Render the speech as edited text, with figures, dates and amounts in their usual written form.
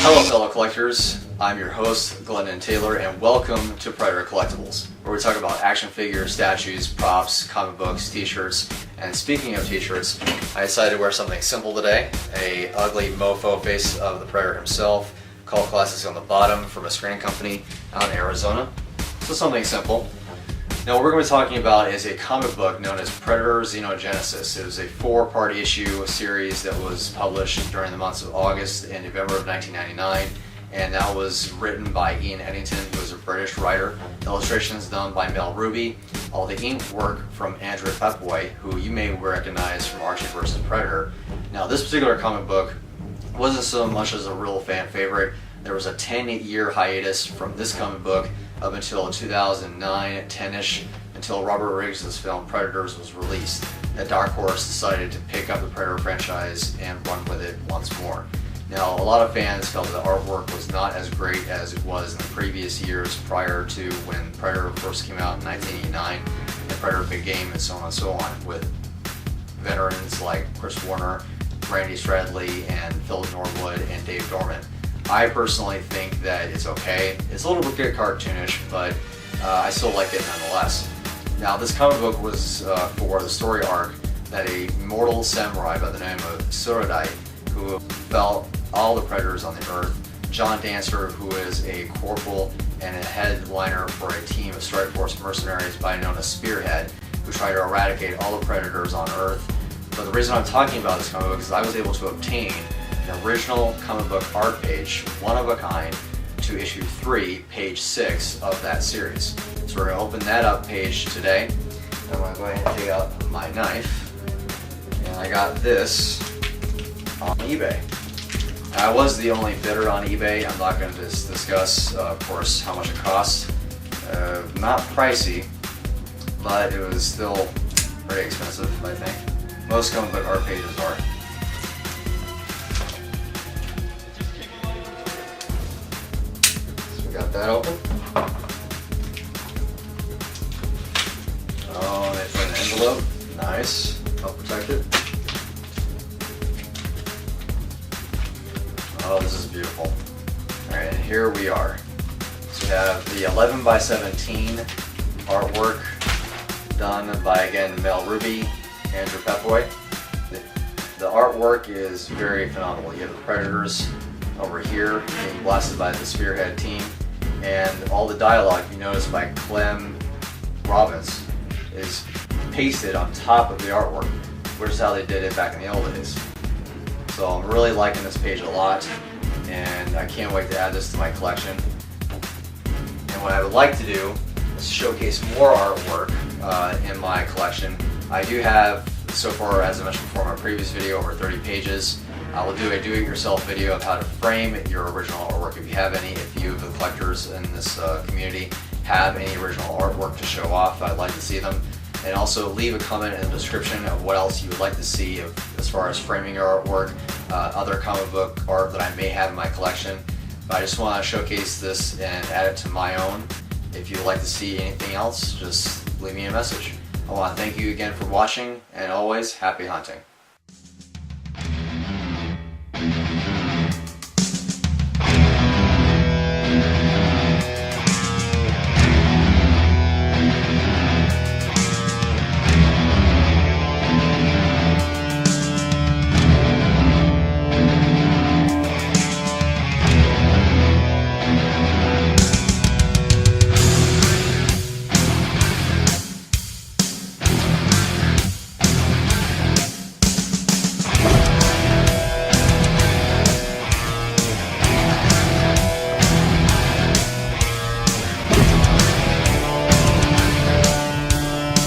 Hello fellow collectors, I'm your host Glennon Taylor and welcome to Predator Collectibles, where we talk about action figures, statues, props, comic books, t-shirts, and speaking of t-shirts, I decided to wear something simple today, a ugly mofo face of the Predator himself, called Classics on the bottom from a screening company out in Arizona. So something simple. Now what we're going to be talking about is a comic book known as Predator Xenogenesis. It was a 4-part issue series that was published during the months of August and November of 1999, and that was written by Ian Eddington, who was a British writer. Illustrations done by Mel Ruby. All the ink work from Andrew Pepway, who you may recognize from Archie vs. Predator. Now this particular comic book wasn't so much as a real fan favorite. There was a 10-year hiatus from this comic book up until 2009, 10-ish, until Robert Riggs' film Predators was released. That Dark Horse decided to pick up the Predator franchise and run with it once more. Now, a lot of fans felt that the artwork was not as great as it was in the previous years prior to when Predator first came out in 1989, and Predator Big Game, and so on and so on, with veterans like Chris Warner, Randy Stradley, and Philip Norwood, and Dave Dorman. I personally think that it's okay. It's a little bit cartoonish, but I still like it nonetheless. Now, this comic book was for the story arc that a mortal samurai by the name of Suradai, who felt all the predators on the earth, John Dancer, who is a corporal and a headliner for a team of strike force mercenaries by known as Spearhead, who try to eradicate all the predators on earth. But the reason I'm talking about this comic book is I was able to obtain an original comic book art page, one of a kind, to issue 3, page 6 of that series. So we're going to open that up page today. I'm going to go ahead and take out my knife. And I got this on eBay. I was the only bidder on eBay. I'm not going to discuss, of course, how much it cost. Not pricey, but it was still very expensive, I think. Most comic book art pages are. Got that open. Oh, they put an envelope. Nice. Well protected. Oh, this is beautiful. Alright, and here we are. So we have the 11 by 17 artwork done by, again, Mel Ruby, Andrew Pepway. The artwork is very phenomenal. You have the predators over here being blasted by the Spearhead team. And all the dialogue, you notice, by Clem Robbins is pasted on top of the artwork, which is how they did it back in the old days. So I'm really liking this page a lot, and I can't wait to add this to my collection. And what I would like to do is showcase more artwork in my collection. I do have, so far, as I mentioned before in my previous video, over 30 pages. I will do a do-it-yourself video of how to frame your original artwork if you have any. If you, the collectors in this community, have any original artwork to show off, I'd like to see them. And also leave a comment in the description of what else you would like to see as far as framing your artwork, other comic book art that I may have in my collection. But I just want to showcase this and add it to my own. If you'd like to see anything else, just leave me a message. I want to thank you again for watching, and always, happy hunting.